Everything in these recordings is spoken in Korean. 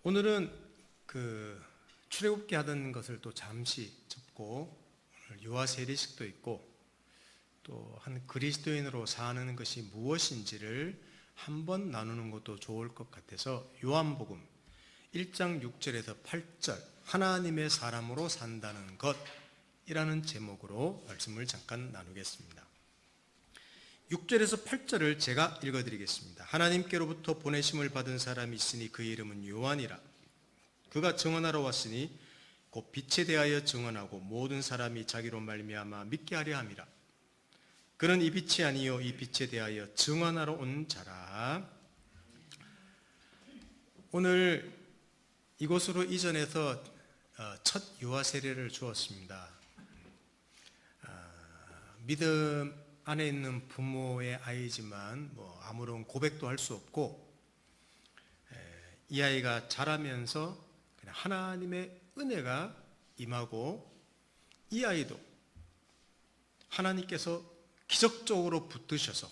오늘은 출애굽기 하던 것을 또 잠시 접고 오늘 유아 세례식도 있고 또 한 그리스도인으로 사는 것이 무엇인지를 한번 나누는 것도 좋을 것 같아서 요한복음 1장 6절에서 8절 하나님의 사람으로 산다는 것이라는 제목으로 말씀을 잠깐 나누겠습니다. 6절에서 8절을 제가 읽어드리겠습니다. 하나님께로부터 보내심을 받은 사람이 있으니 그의 이름은 요한이라. 그가 증언하러 왔으니 곧 빛에 대하여 증언하고 모든 사람이 자기로 말미암아 믿게 하려 함이라. 그는 이 빛이 아니요 이 빛에 대하여 증언하러 온 자라. 오늘 이곳으로 이전해서 첫 유아 세례를 주었습니다. 믿음 안에 있는 부모의 아이지만 아무런 고백도 할 수 없고 이 아이가 자라면서 그냥 하나님의 은혜가 임하고 이 아이도 하나님께서 기적적으로 붙드셔서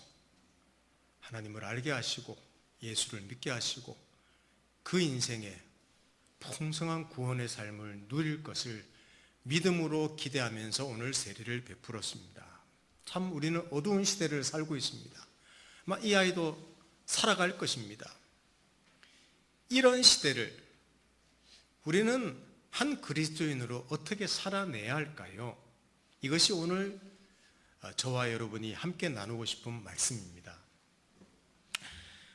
하나님을 알게 하시고 예수를 믿게 하시고 그 인생에 풍성한 구원의 삶을 누릴 것을 믿음으로 기대하면서 오늘 세례를 베풀었습니다. 참 우리는 어두운 시대를 살고 있습니다. 아마 이 아이도 살아갈 것입니다. 이런 시대를 우리는 한 그리스도인으로 어떻게 살아내야 할까요? 이것이 오늘 저와 여러분이 함께 나누고 싶은 말씀입니다.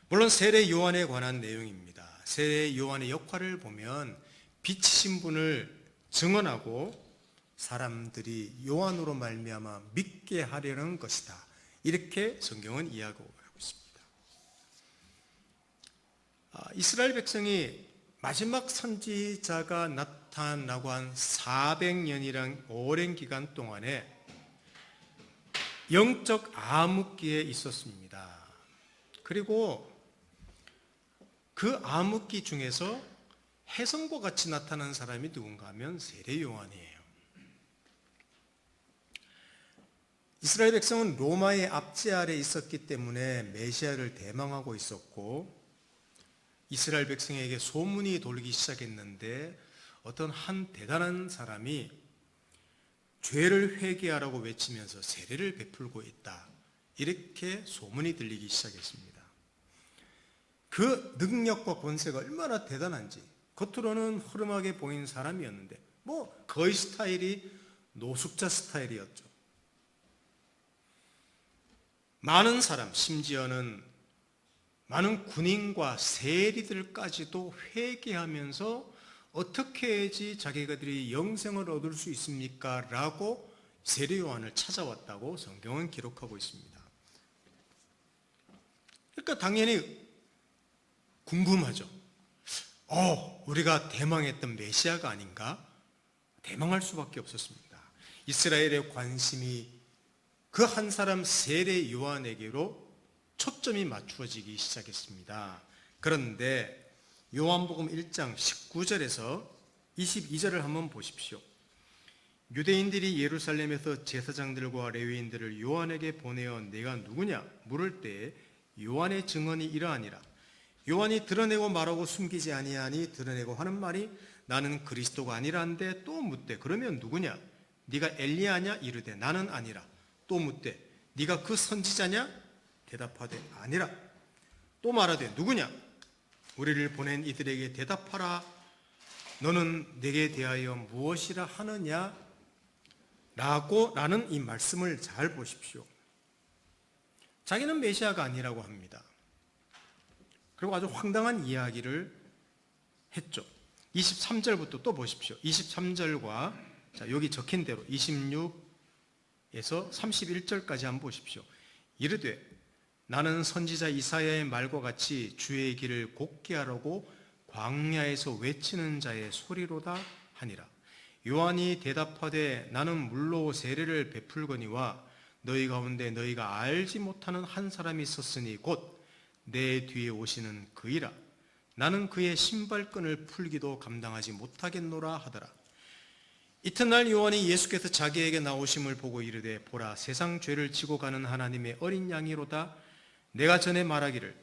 물론 세례 요한에 관한 내용입니다. 세례 요한의 역할을 보면 빛이신 분을 증언하고 사람들이 요한으로 말미암아 믿게 하려는 것이다. 이렇게 성경은 이야기하고 있습니다. 이스라엘 백성이 마지막 선지자가 나타나고 한 400년이란 오랜 기간 동안에 영적 암흑기에 있었습니다. 그리고 그 암흑기 중에서 혜성과 같이 나타난 사람이 누군가 하면 세례 요한이에요. 이스라엘 백성은 로마의 압제 아래 있었기 때문에 메시아를 대망하고 있었고 이스라엘 백성에게 소문이 돌기 시작했는데 어떤 한 대단한 사람이 죄를 회개하라고 외치면서 세례를 베풀고 있다. 이렇게 소문이 들리기 시작했습니다. 그 능력과 권세가 얼마나 대단한지 겉으로는 허름하게 보이는 사람이었는데 거의 스타일이 노숙자 스타일이었죠. 많은 사람, 심지어는 많은 군인과 세리들까지도 회개하면서 어떻게 해야지 자기들이 영생을 얻을 수 있습니까? 라고 세례 요한을 찾아왔다고 성경은 기록하고 있습니다. 그러니까 당연히 궁금하죠. 우리가 대망했던 메시아가 아닌가? 대망할 수밖에 없었습니다. 이스라엘의 관심이 그 한 사람 세례 요한에게로 초점이 맞추어지기 시작했습니다. 그런데 요한복음 1장 19절에서 22절을 한번 보십시오. 유대인들이 예루살렘에서 제사장들과 레위인들을 요한에게 보내어 내가 누구냐 물을 때에 요한의 증언이 이러하니라. 요한이 드러내고 말하고 숨기지 아니하니 드러내고 하는 말이 나는 그리스도가 아니라는데 또 묻되 그러면 누구냐? 네가 엘리야냐? 이르되 나는 아니라. 또 묻되 네가 그 선지자냐? 대답하되 아니라. 또 말하되 누구냐? 우리를 보낸 이들에게 대답하라. 너는 내게 대하여 무엇이라 하느냐? 라는 이 말씀을 잘 보십시오. 자기는 메시아가 아니라고 합니다. 그리고 아주 황당한 이야기를 했죠. 23절부터 또 보십시오. 23절과 여기 적힌 대로 26에서 31절까지 한번 보십시오. 이르되 나는 선지자 이사야의 말과 같이 주의 길을 곱게 하라고 광야에서 외치는 자의 소리로다 하니라. 요한이 대답하되 나는 물로 세례를 베풀거니와 너희 가운데 너희가 알지 못하는 한 사람이 있었으니 곧 내 뒤에 오시는 그이라. 나는 그의 신발끈을 풀기도 감당하지 못하겠노라 하더라. 이튿날 요한이 예수께서 자기에게 나오심을 보고 이르되 보라 세상 죄를 지고 가는 하나님의 어린 양이로다. 내가 전에 말하기를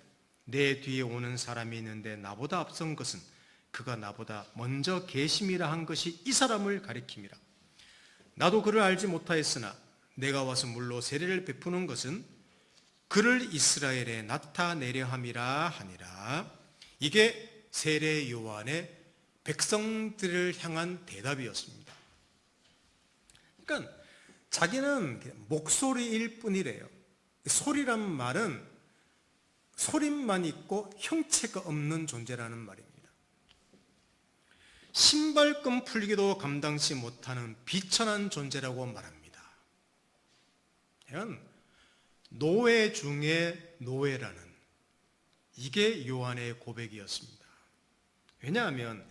내 뒤에 오는 사람이 있는데 나보다 앞선 것은 그가 나보다 먼저 계심이라 한 것이 이 사람을 가리킴이라. 나도 그를 알지 못하였으나 내가 와서 물로 세례를 베푸는 것은 그를 이스라엘에 나타내려 함이라 하니라. 이게 세례 요한의 백성들을 향한 대답이었습니다. 그러니까 자기는 목소리일 뿐이래요. 소리란 말은 소리만 있고 형체가 없는 존재라는 말입니다. 신발끈 풀기도 감당치 못하는 비천한 존재라고 말합니다. 이건 노예 중에 노예라는, 이게 요한의 고백이었습니다. 왜냐하면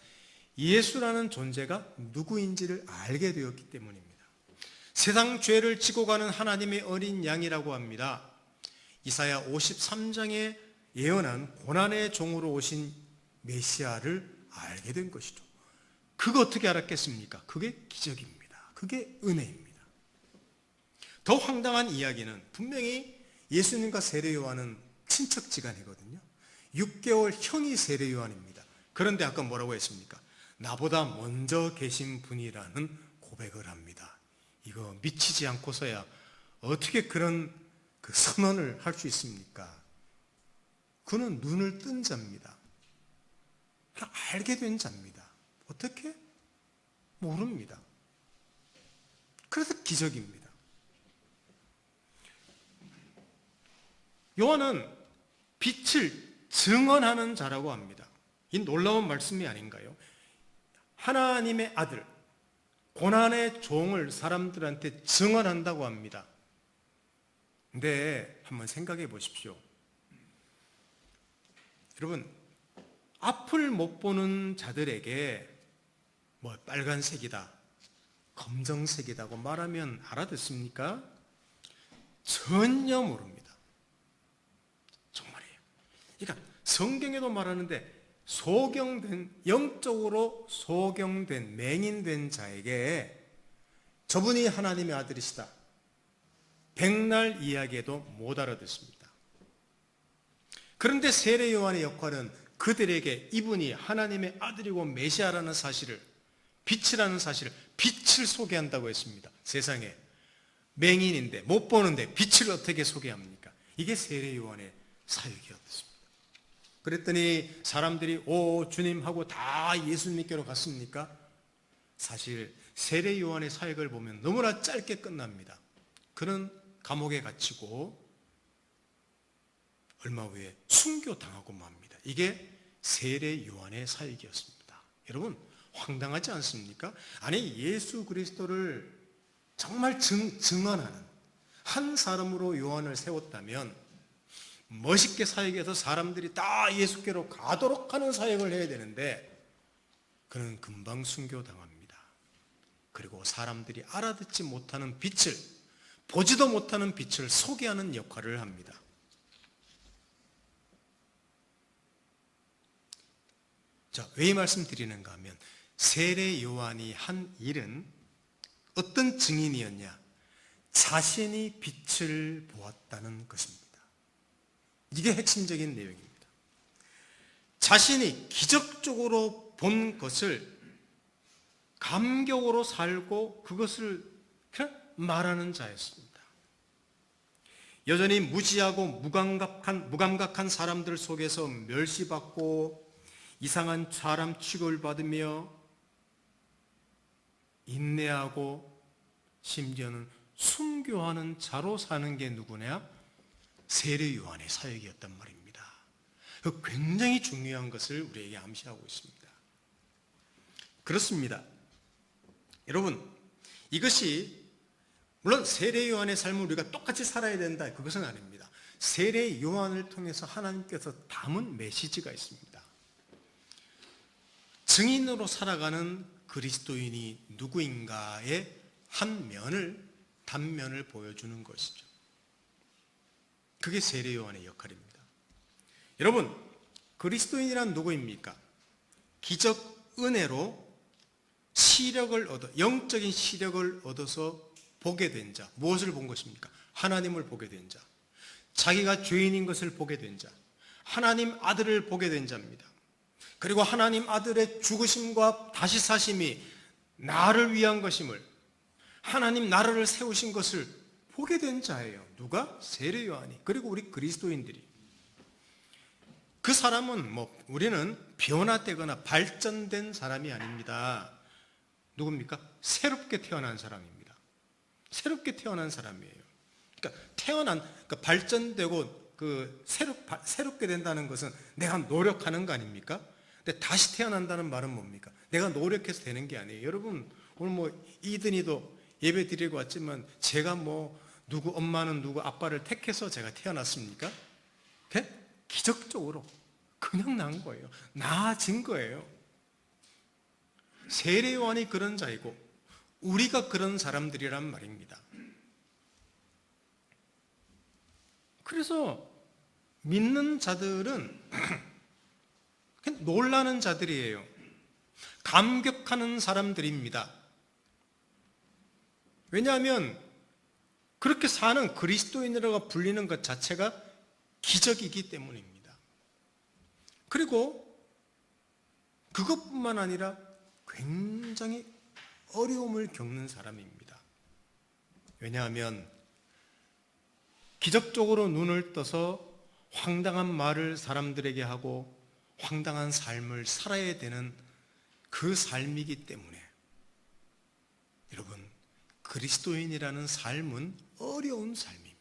예수라는 존재가 누구인지를 알게 되었기 때문입니다. 세상 죄를 지고 가는 하나님의 어린 양이라고 합니다. 이사야 53장에 예언한 고난의 종으로 오신 메시아를 알게 된 것이죠. 그거 어떻게 알았겠습니까? 그게 기적입니다. 그게 은혜입니다. 더 황당한 이야기는 분명히 예수님과 세례 요한은 친척지간이거든요. 6개월 형이 세례 요한입니다. 그런데 아까 뭐라고 했습니까? 나보다 먼저 계신 분이라는 고백을 합니다. 이거 미치지 않고서야 어떻게 그런 그 선언을 할 수 있습니까? 그는 눈을 뜬 자입니다. 알게 된 자입니다. 어떻게? 모릅니다. 그래서 기적입니다. 요한은 빛을 증언하는 자라고 합니다. 이 놀라운 말씀이 아닌가요? 하나님의 아들, 고난의 종을 사람들한테 증언한다고 합니다. 근데 한번 생각해 보십시오. 여러분, 앞을 못 보는 자들에게 뭐 빨간색이다, 검정색이다고 말하면 알아듣습니까? 전혀 모릅니다. 정말이에요. 그러니까 성경에도 말하는데 영적으로 소경된, 맹인된 자에게 저분이 하나님의 아들이시다, 백날 이야기해도 못 알아듣습니다. 그런데 세례 요한의 역할은 그들에게 이분이 하나님의 아들이고 메시아라는 사실을, 빛이라는 사실을, 빛을 소개한다고 했습니다. 세상에 맹인인데 못 보는데 빛을 어떻게 소개합니까? 이게 세례 요한의 사역이었습니다. 그랬더니 사람들이 오 주님 하고 다 예수님께로 갔습니까? 사실 세례 요한의 사역을 보면 너무나 짧게 끝납니다. 그는 감옥에 갇히고 얼마 후에 순교당하고 맙니다. 이게 세례 요한의 사역이었습니다. 여러분, 황당하지 않습니까? 아니, 예수 그리스도를 정말 증언하는 한 사람으로 요한을 세웠다면 멋있게 사역해서 사람들이 다 예수께로 가도록 하는 사역을 해야 되는데 그는 금방 순교당합니다. 그리고 사람들이 알아듣지 못하는 빛을, 보지도 못하는 빛을 소개하는 역할을 합니다. 자, 왜 이 말씀 드리는가 하면 세례 요한이 한 일은 어떤 증인이었냐? 자신이 빛을 보았다는 것입니다. 이게 핵심적인 내용입니다. 자신이 기적적으로 본 것을 감격으로 살고 그것을 그냥 말하는 자였습니다. 여전히 무지하고 무감각한 사람들 속에서 멸시받고 이상한 사람 취급을 받으며 인내하고 심지어는 순교하는 자로 사는 게 누구냐? 세례 요한의 사역이었단 말입니다. 굉장히 중요한 것을 우리에게 암시하고 있습니다. 그렇습니다. 여러분, 이것이 물론 세례 요한의 삶을 우리가 똑같이 살아야 된다, 그것은 아닙니다. 세례 요한을 통해서 하나님께서 담은 메시지가 있습니다. 증인으로 살아가는 그리스도인이 누구인가의 단면을 보여주는 것이죠. 그게 세례 요한의 역할입니다. 여러분, 그리스도인이란 누구입니까? 기적 은혜로 영적인 시력을 얻어서 보게 된 자. 무엇을 본 것입니까? 하나님을 보게 된 자. 자기가 죄인인 것을 보게 된 자. 하나님 아들을 보게 된 자입니다. 그리고 하나님 아들의 죽으심과 다시 사심이 나를 위한 것임을, 하나님 나라를 세우신 것을 보게 된 자예요. 누가? 세례 요한이. 그리고 우리 그리스도인들이. 그 사람은 우리는 변화되거나 발전된 사람이 아닙니다. 누굽니까? 새롭게 태어난 사람입니다. 새롭게 태어난 사람이에요. 그러니까 발전되고 새롭게 된다는 것은 내가 노력하는 거 아닙니까? 근데 다시 태어난다는 말은 뭡니까? 내가 노력해서 되는 게 아니에요. 여러분, 오늘 이든이도 예배 드리고 왔지만 제가 누구 엄마는 누구 아빠를 택해서 제가 태어났습니까? 기적적으로 그냥 난 거예요. 나아진 거예요. 세례 요한이 그런 자이고 우리가 그런 사람들이란 말입니다. 그래서 믿는 자들은 놀라는 자들이에요. 감격하는 사람들입니다. 왜냐하면 그렇게 사는 그리스도인이라고 불리는 것 자체가 기적이기 때문입니다. 그리고 그것뿐만 아니라 굉장히 어려움을 겪는 사람입니다. 왜냐하면 기적적으로 눈을 떠서 황당한 말을 사람들에게 하고 황당한 삶을 살아야 되는 그 삶이기 때문에, 여러분, 그리스도인이라는 삶은 어려운 삶입니다.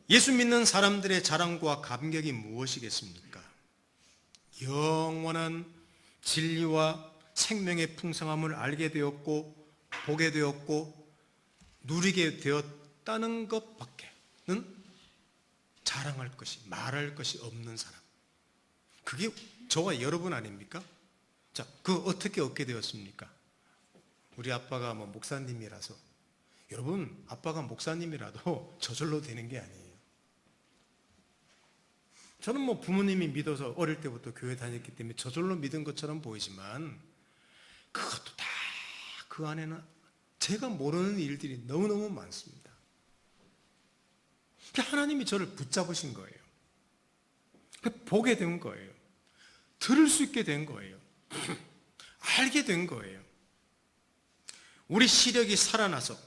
예수 믿는 사람들의 자랑과 감격이 무엇이겠습니까? 영원한 진리와 생명의 풍성함을 알게 되었고 보게 되었고 누리게 되었다는 것밖에는 자랑할 것이, 말할 것이 없는 사람. 그게 저와 여러분 아닙니까? 자, 어떻게 얻게 되었습니까? 우리 아빠가 목사님이라서. 여러분, 아빠가 목사님이라도 저절로 되는 게 아니에요. 저는 부모님이 믿어서 어릴 때부터 교회 다녔기 때문에 저절로 믿은 것처럼 보이지만 그것도 다 그 안에는 제가 모르는 일들이 너무너무 많습니다. 하나님이 저를 붙잡으신 거예요. 보게 된 거예요. 들을 수 있게 된 거예요. 알게 된 거예요. 우리 시력이 살아나서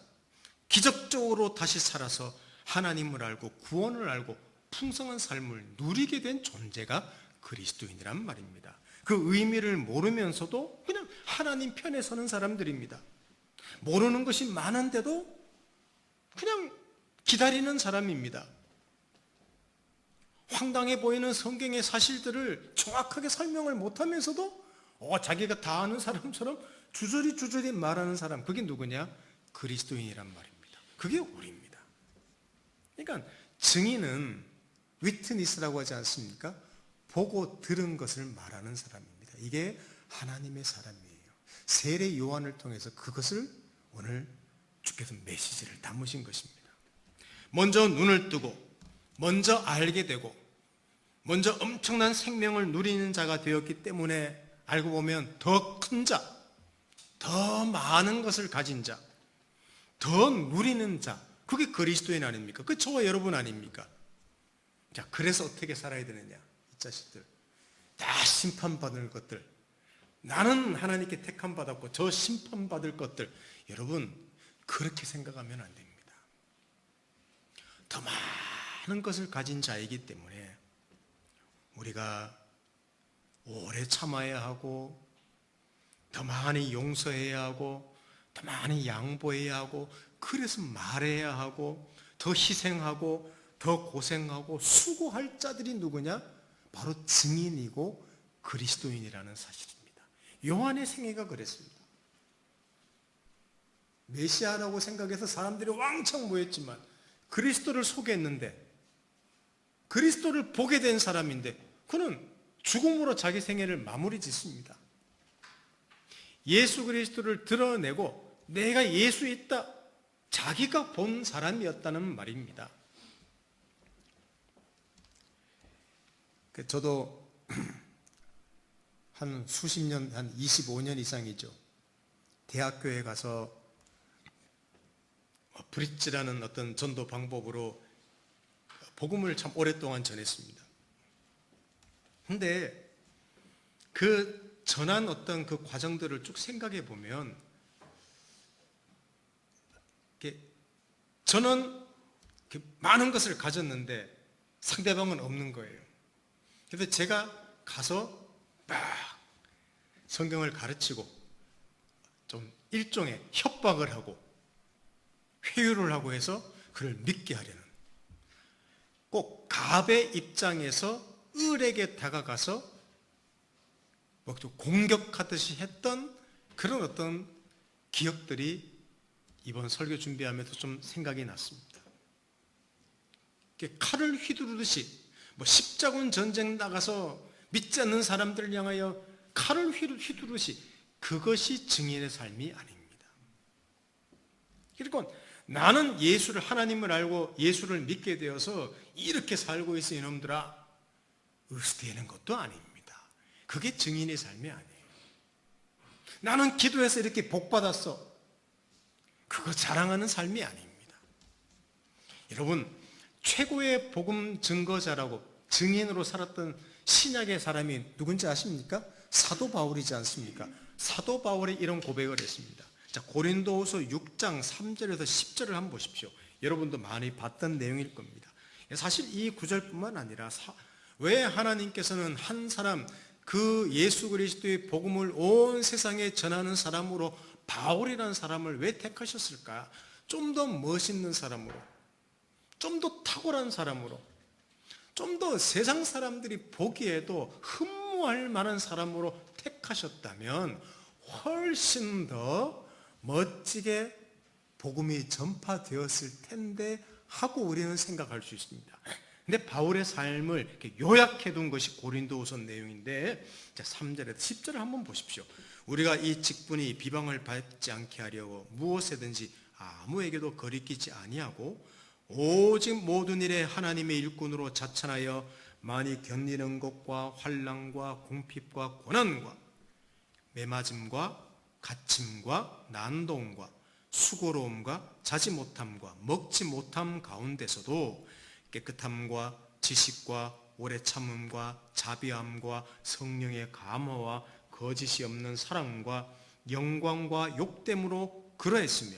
기적적으로 다시 살아서 하나님을 알고 구원을 알고 풍성한 삶을 누리게 된 존재가 그리스도인이란 말입니다. 그 의미를 모르면서도 그냥 하나님 편에 서는 사람들입니다. 모르는 것이 많은데도 그냥 기다리는 사람입니다. 황당해 보이는 성경의 사실들을 정확하게 설명을 못하면서도 자기가 다 아는 사람처럼 주저리 말하는 사람, 그게 누구냐? 그리스도인이란 말입니다. 그게 우리입니다. 그러니까 증인은 위트니스라고 하지 않습니까? 보고 들은 것을 말하는 사람입니다. 이게 하나님의 사람이에요. 세례 요한을 통해서 그것을 오늘 주께서 메시지를 담으신 것입니다. 먼저 눈을 뜨고 먼저 알게 되고 먼저 엄청난 생명을 누리는 자가 되었기 때문에 알고 보면 더 큰 자, 더 많은 것을 가진 자, 더 누리는 자, 그게 그리스도인 아닙니까? 그 저와 여러분 아닙니까? 자, 그래서 어떻게 살아야 되느냐? 이 자식들 다 심판받을 것들, 나는 하나님께 택함 받았고 저 심판받을 것들, 여러분 그렇게 생각하면 안 됩니다. 더 많은 것을 가진 자이기 때문에 우리가 오래 참아야 하고 더 많이 용서해야 하고 더 많이 양보해야 하고 그래서 말해야 하고 더 희생하고 더 고생하고 수고할 자들이 누구냐? 바로 증인이고 그리스도인이라는 사실입니다. 요한의 생애가 그랬습니다. 메시아라고 생각해서 사람들이 왕창 모였지만 그리스도를 소개했는데 그리스도를 보게 된 사람인데 그는 죽음으로 자기 생애를 마무리 짓습니다. 예수 그리스도를 드러내고 내가 예수에 있다, 자기가 본 사람이었다는 말입니다. 저도 한 수십 년, 한 25년 이상이죠. 대학교에 가서 브릿지라는 어떤 전도 방법으로 복음을 참 오랫동안 전했습니다. 근데 그 전한 어떤 그 과정들을 쭉 생각해 보면 저는 많은 것을 가졌는데 상대방은 없는 거예요. 그래서 제가 가서 막 성경을 가르치고 좀 일종의 협박을 하고 회유를 하고 해서 그를 믿게 하려는, 꼭 갑의 입장에서 을에게 다가가서 뭐 공격하듯이 했던 그런 어떤 기억들이 이번 설교 준비하면서 좀 생각이 났습니다. 칼을 휘두르듯이 뭐 십자군 전쟁 나가서 믿지 않는 사람들을 향하여 칼을 휘두르듯이, 그것이 증인의 삶이 아닙니다. 그리고 나는 예수를, 하나님을 알고 예수를 믿게 되어서 이렇게 살고 있어 이놈들아 으스대는 것도 아닙니다. 그게 증인의 삶이 아니에요. 나는 기도해서 이렇게 복 받았어, 그거 자랑하는 삶이 아닙니다. 여러분, 최고의 복음 증거자라고 증인으로 살았던 신약의 사람이 누군지 아십니까? 사도 바울이지 않습니까? 사도 바울이 이런 고백을 했습니다. 자, 고린도후서 6장 3절에서 10절을 한번 보십시오. 여러분도 많이 봤던 내용일 겁니다. 사실 이 구절뿐만 아니라 왜 하나님께서는 한 사람, 그 예수 그리스도의 복음을 온 세상에 전하는 사람으로 바울이라는 사람을 왜 택하셨을까? 좀 더 멋있는 사람으로, 좀 더 탁월한 사람으로, 좀 더 세상 사람들이 보기에도 흠모할 만한 사람으로 택하셨다면 훨씬 더 멋지게 복음이 전파되었을 텐데 하고 우리는 생각할 수 있습니다. 근데 바울의 삶을 이렇게 요약해 둔 것이 고린도후서 내용인데, 자, 3절에서 10절을 한번 보십시오. 우리가 이 직분이 비방을 받지 않게 하려고 무엇에든지 아무에게도 거리끼지 아니하고 오직 모든 일에 하나님의 일꾼으로 자천하여 많이 견디는 것과 환난과 궁핍과 고난과 매맞음과 갇힘과 난동과 수고로움과 자지 못함과 먹지 못함 가운데서도 깨끗함과 지식과 오래 참음과 자비함과 성령의 감화와 거짓이 없는 사랑과 영광과 욕됨으로 그러했으며,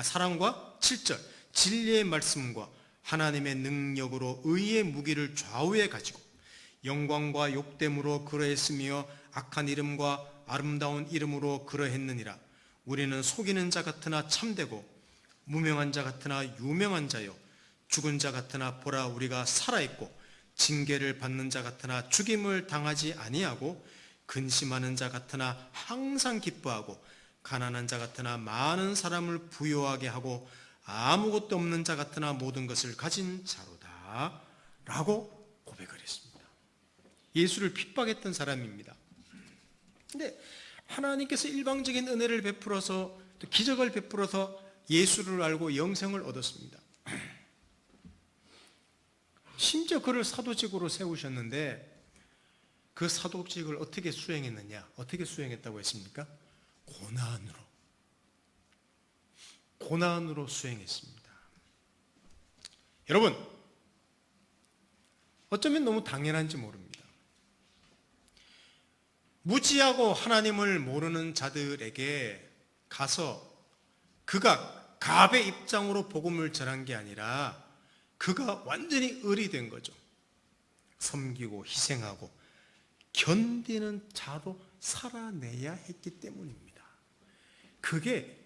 사랑과 7절 진리의 말씀과 하나님의 능력으로 의의 무기를 좌우에 가지고 영광과 욕됨으로 그러했으며 악한 이름과 아름다운 이름으로 그러했느니라. 우리는 속이는 자 같으나 참되고 무명한 자 같으나 유명한 자요 죽은 자 같으나 보라 우리가 살아있고 징계를 받는 자 같으나 죽임을 당하지 아니하고 근심하는 자 같으나 항상 기뻐하고 가난한 자 같으나 많은 사람을 부유하게 하고 아무것도 없는 자 같으나 모든 것을 가진 자로다 라고 고백을 했습니다. 예수를 핍박했던 사람입니다. 근데 하나님께서 일방적인 은혜를 베풀어서 또 기적을 베풀어서 예수를 알고 영생을 얻었습니다. 심지어 그를 사도직으로 세우셨는데 그 사도직을 어떻게 수행했느냐? 어떻게 수행했다고 했습니까? 고난으로 수행했습니다. 여러분, 어쩌면 너무 당연한지 모릅니다. 무지하고 하나님을 모르는 자들에게 가서 그가 갑의 입장으로 복음을 전한 게 아니라 그가 완전히 을이 된 거죠. 섬기고 희생하고 견디는 자로 살아내야 했기 때문입니다. 그게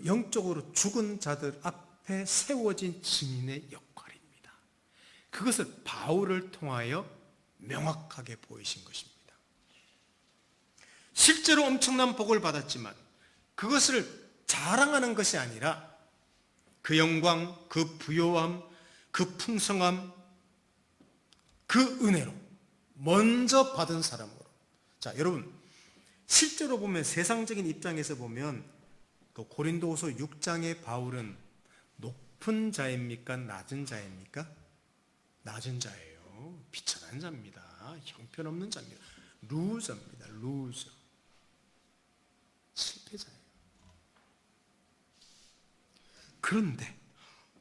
영적으로 죽은 자들 앞에 세워진 증인의 역할입니다. 그것을 바울을 통하여 명확하게 보이신 것입니다. 실제로 엄청난 복을 받았지만 그것을 자랑하는 것이 아니라 그 영광, 그 부요함, 그 풍성함, 그 은혜로 먼저 받은 사람으로. 자, 여러분, 실제로 보면 세상적인 입장에서 보면 그 고린도후서 6장의 바울은 높은 자입니까? 낮은 자입니까? 낮은 자예요. 비천한 자입니다. 형편없는 자입니다. 루저입니다. 루저. 실패자예요. 그런데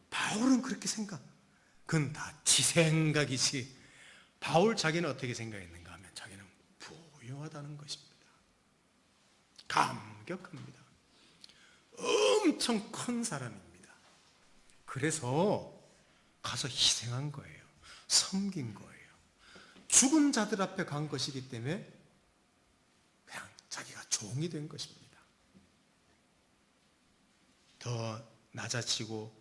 바울은 그렇게 그건 다 지 생각이지. 바울 자기는 어떻게 생각했는가 하면 자기는 부유하다는 것입니다. 감격합니다. 엄청 큰 사람입니다. 그래서 가서 희생한 거예요. 섬긴 거예요. 죽은 자들 앞에 간 것이기 때문에 그냥 자기가 종이 된 것입니다. 더 낮아지고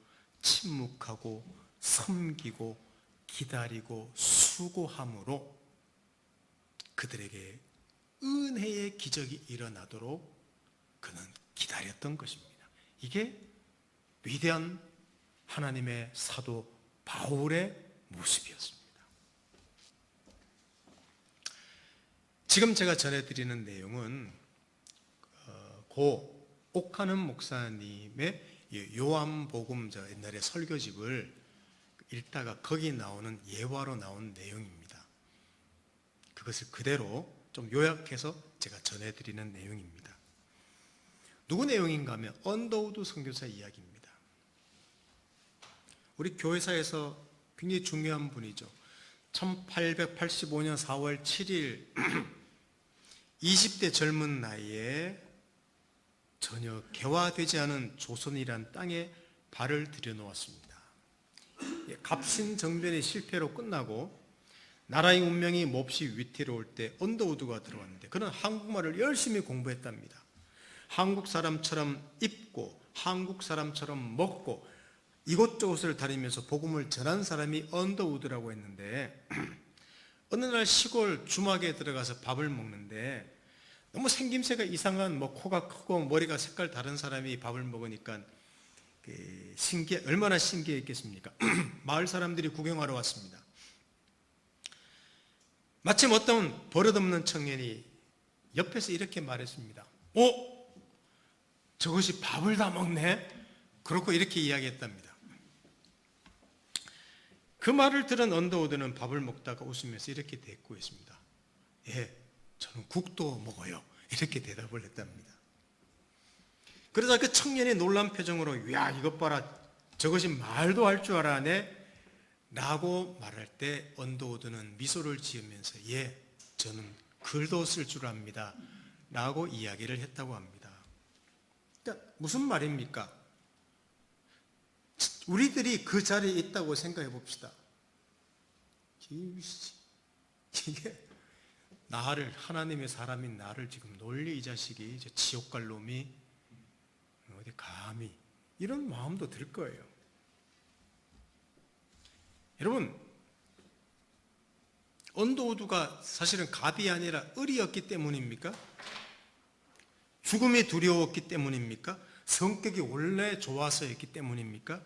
침묵하고 섬기고 기다리고 수고함으로 그들에게 은혜의 기적이 일어나도록 그는 기다렸던 것입니다. 이게 위대한 하나님의 사도 바울의 모습이었습니다. 지금 제가 전해드리는 내용은 고 옥하는 목사님의 요한복음 옛날에 설교집을 읽다가 거기 나오는 예화로 나온 내용입니다. 그것을 그대로 좀 요약해서 제가 전해드리는 내용입니다. 누구 내용인가 하면 언더우드 선교사 이야기입니다. 우리 교회사에서 굉장히 중요한 분이죠. 1885년 4월 7일 20대 젊은 나이에 전혀 개화되지 않은 조선이란 땅에 발을 들여놓았습니다. 갑신정변의 실패로 끝나고 나라의 운명이 몹시 위태로울 때 언더우드가 들어왔는데 그는 한국말을 열심히 공부했답니다. 한국 사람처럼 입고 한국 사람처럼 먹고 이곳저곳을 다니면서 복음을 전한 사람이 언더우드라고 했는데 어느 날 시골 주막에 들어가서 밥을 먹는데 너무 생김새가 이상한 코가 크고 머리가 색깔 다른 사람이 밥을 먹으니까 얼마나 신기했겠습니까? 마을 사람들이 구경하러 왔습니다. 마침 어떤 버릇없는 청년이 옆에서 이렇게 말했습니다. 저것이 밥을 다 먹네? 그렇고 이렇게 이야기했답니다. 그 말을 들은 언더우드는 밥을 먹다가 웃으면서 이렇게 대꾸했습니다. 예, 저는 국도 먹어요. 이렇게 대답을 했답니다. 그러자 그 청년이 놀란 표정으로 야 이것 봐라 저것이 말도 할 줄 알아네 라고 말할 때 언더우드는 미소를 지으면서 예 저는 글도 쓸 줄 압니다 라고 이야기를 했다고 합니다. 그러니까 무슨 말입니까? 우리들이 그 자리에 있다고 생각해 봅시다. 이게 나를 하나님의 사람인 나를 지금 놀리 이 자식이 지옥 갈 놈이 어디 감히 이런 마음도 들 거예요. 여러분 언더우드가 사실은 갑이 아니라 을이었기 때문입니까? 죽음이 두려웠기 때문입니까? 성격이 원래 좋아서였기 때문입니까?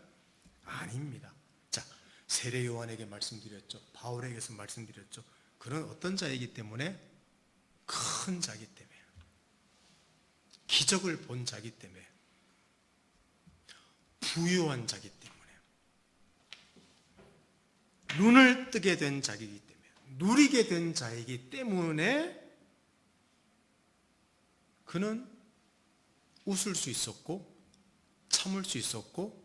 아닙니다. 자, 세례 요한에게 말씀드렸죠. 바울에게서 말씀드렸죠. 그는 어떤 자이기 때문에? 큰 자기 때문에. 기적을 본 자기 때문에. 부유한 자기 때문에. 눈을 뜨게 된 자이기 때문에. 누리게 된 자이기 때문에 그는 웃을 수 있었고 참을 수 있었고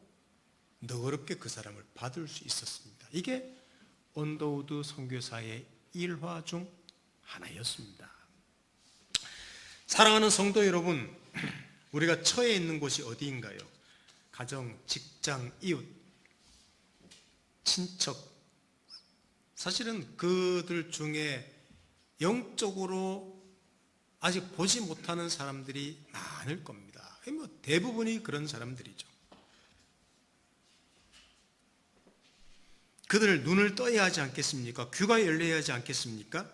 너그럽게 그 사람을 받을 수 있었습니다. 이게 언더우드 선교사의 일화 중 하나였습니다. 사랑하는 성도 여러분, 우리가 처해 있는 곳이 어디인가요? 가정, 직장, 이웃, 친척. 사실은 그들 중에 영적으로 아직 보지 못하는 사람들이 많을 겁니다. 대부분이 그런 사람들이죠. 그들 눈을 떠야 하지 않겠습니까? 귀가 열려야 하지 않겠습니까?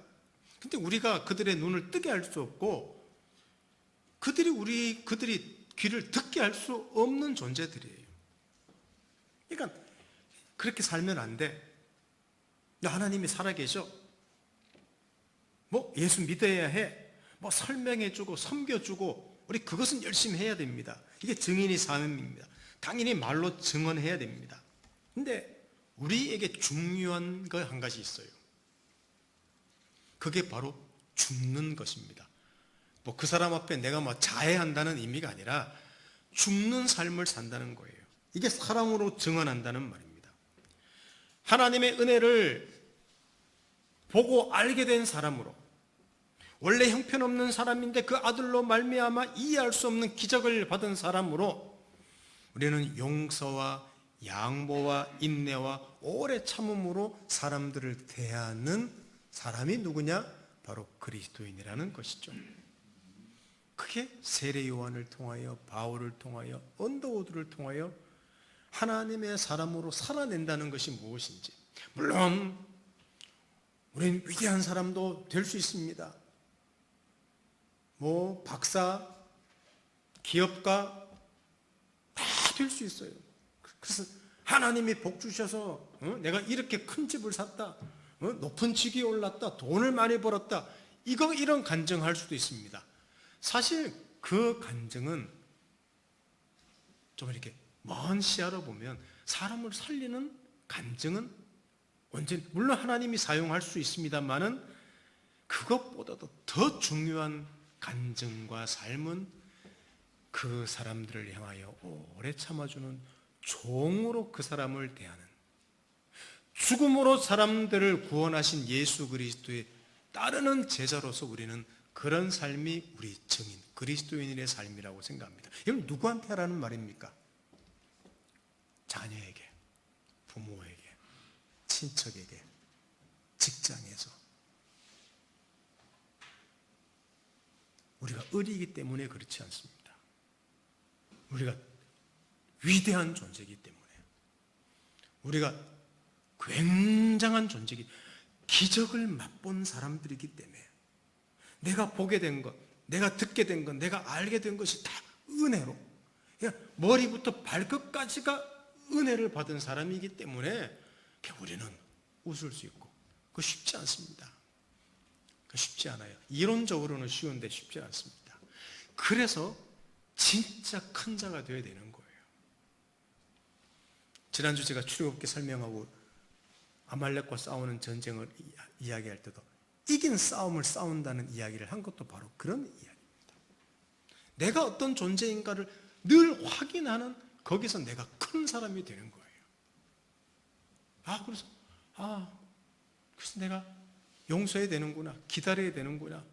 근데 우리가 그들의 눈을 뜨게 할 수 없고 그들이 귀를 듣게 할 수 없는 존재들이에요. 그러니까 그렇게 살면 안 돼. 하나님이 살아계셔. 예수 믿어야 해. 설명해주고 섬겨주고 우리 그것은 열심히 해야 됩니다. 이게 증인의 삶입니다. 당연히 말로 증언해야 됩니다. 근데 우리에게 중요한 거 한 가지 있어요. 그게 바로 죽는 것입니다. 그 사람 앞에 내가 자해한다는 의미가 아니라 죽는 삶을 산다는 거예요. 이게 사랑으로 증언한다는 말입니다. 하나님의 은혜를 보고 알게 된 사람으로, 원래 형편없는 사람인데 그 아들로 말미암아 이해할 수 없는 기적을 받은 사람으로 우리는 용서와 양보와 인내와 오래 참음으로 사람들을 대하는 사람이 누구냐? 바로 그리스도인이라는 것이죠. 그게 세례 요한을 통하여, 바울을 통하여, 언더우드를 통하여 하나님의 사람으로 살아낸다는 것이 무엇인지. 물론 우리는 위대한 사람도 될 수 있습니다. 박사, 기업가 다 될 수 있어요. 그래서 하나님이 복 주셔서 내가 이렇게 큰 집을 샀다, 높은 직위에 올랐다, 돈을 많이 벌었다, 이런 간증할 수도 있습니다. 사실 그 간증은 좀 이렇게 먼 시야로 보면 사람을 살리는 간증은 물론 하나님이 사용할 수 있습니다만은 그것보다도 더 중요한 간증과 삶은 그 사람들을 향하여 오래 참아주는 종으로 그 사람을 대하는, 죽음으로 사람들을 구원하신 예수 그리스도의 따르는 제자로서 우리는 그런 삶이 우리 증인, 그리스도인의 삶이라고 생각합니다. 이건 누구한테 하라는 말입니까? 자녀에게, 부모에게, 친척에게, 직장에서. 우리가 의리이기 때문에 그렇지 않습니다. 우리가 위대한 존재이기 때문에, 우리가 굉장한 존재이기, 기적을 맛본 사람들이기 때문에, 내가 보게 된 것, 내가 듣게 된 것, 내가 알게 된 것이 다 은혜로, 그냥 머리부터 발끝까지가 은혜를 받은 사람이기 때문에 우리는 웃을 수 있고, 그거 쉽지 않습니다. 그거 쉽지 않아요. 이론적으로는 쉬운데 쉽지 않습니다. 그래서 진짜 큰 자가 되어야 되는 거예요. 지난주 제가 출애굽기 설명하고 아말렉과 싸우는 전쟁을 이야기할 때도 이긴 싸움을 싸운다는 이야기를 한 것도 바로 그런 이야기입니다. 내가 어떤 존재인가를 늘 확인하는, 거기서 내가 큰 사람이 되는 거예요. 그래서 내가 용서해야 되는구나, 기다려야 되는구나,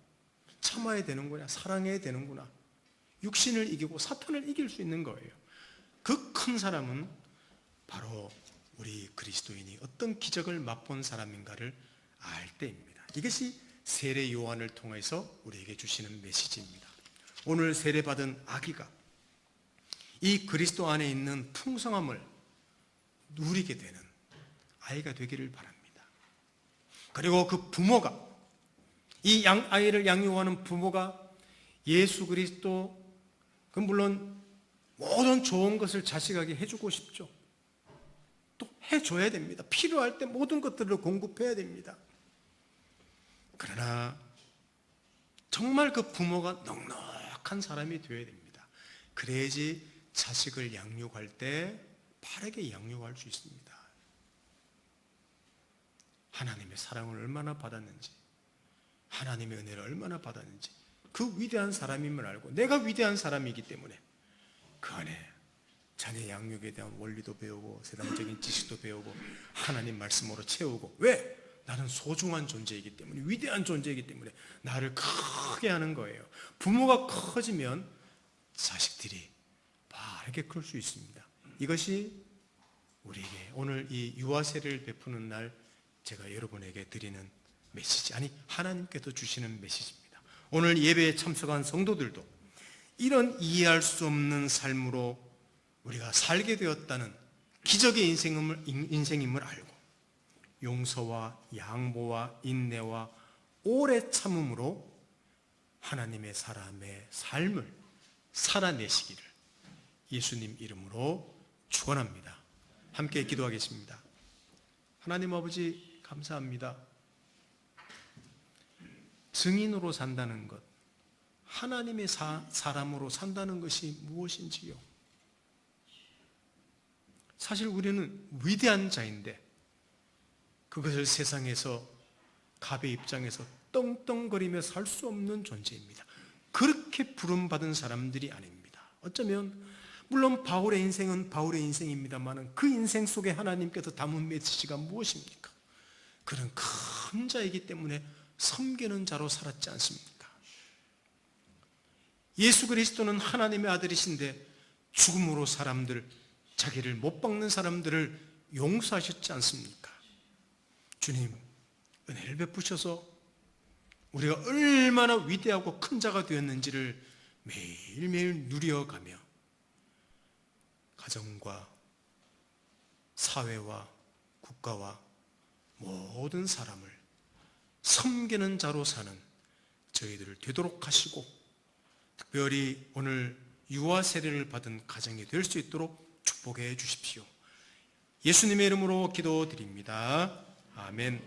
참아야 되는구나, 사랑해야 되는구나. 육신을 이기고 사탄을 이길 수 있는 거예요. 그 큰 사람은 바로 우리 그리스도인이 어떤 기적을 맛본 사람인가를 알 때입니다. 이것이 세례 요한을 통해서 우리에게 주시는 메시지입니다. 오늘 세례받은 아기가 이 그리스도 안에 있는 풍성함을 누리게 되는 아이가 되기를 바랍니다. 그리고 그 부모가, 이 아이를 양육하는 부모가 예수 그리스도, 물론 모든 좋은 것을 자식에게 해주고 싶죠. 또 해줘야 됩니다. 필요할 때 모든 것들을 공급해야 됩니다. 그러나 정말 그 부모가 넉넉한 사람이 되어야 됩니다. 그래야지 자식을 양육할 때 바르게 양육할 수 있습니다. 하나님의 사랑을 얼마나 받았는지, 하나님의 은혜를 얼마나 받았는지, 그 위대한 사람임을 알고, 내가 위대한 사람이기 때문에 그 안에 자녀 양육에 대한 원리도 배우고, 세상적인 지식도 배우고, 하나님 말씀으로 채우고. 왜? 나는 소중한 존재이기 때문에, 위대한 존재이기 때문에 나를 크게 하는 거예요. 부모가 커지면 자식들이 바르게 클 수 있습니다. 이것이 우리에게 오늘 이 유아세례를 베푸는 날 제가 여러분에게 드리는 메시지, 아니 하나님께서 주시는 메시지입니다. 오늘 예배에 참석한 성도들도 이런 이해할 수 없는 삶으로 우리가 살게 되었다는 기적의 인생임을 알고, 용서와 양보와 인내와 오래 참음으로 하나님의 사람의 삶을 살아내시기를 예수님 이름으로 축원합니다. 함께 기도하겠습니다. 하나님 아버지, 감사합니다. 증인으로 산다는 것, 하나님의 사람으로 산다는 것이 무엇인지요? 사실 우리는 위대한 자인데 그것을 세상에서, 갑의 입장에서 떵떵거리며 살 수 없는 존재입니다. 그렇게 부름받은 사람들이 아닙니다. 어쩌면 물론 바울의 인생은 바울의 인생입니다만 그 인생 속에 하나님께서 담은 메시지가 무엇입니까? 그런 큰 큰 자이기 때문에 섬기는 자로 살았지 않습니까? 예수 그리스도는 하나님의 아들이신데 죽음으로 사람들, 자기를 못 박는 사람들을 용서하셨지 않습니까? 주님, 은혜를 베푸셔서 우리가 얼마나 위대하고 큰 자가 되었는지를 매일매일 누려가며 가정과 사회와 국가와 모든 사람을 섬기는 자로 사는 저희들을 되도록 하시고, 특별히 오늘 유아 세례를 받은 가정이 될 수 있도록 축복해 주십시오. 예수님의 이름으로 기도드립니다. 아멘.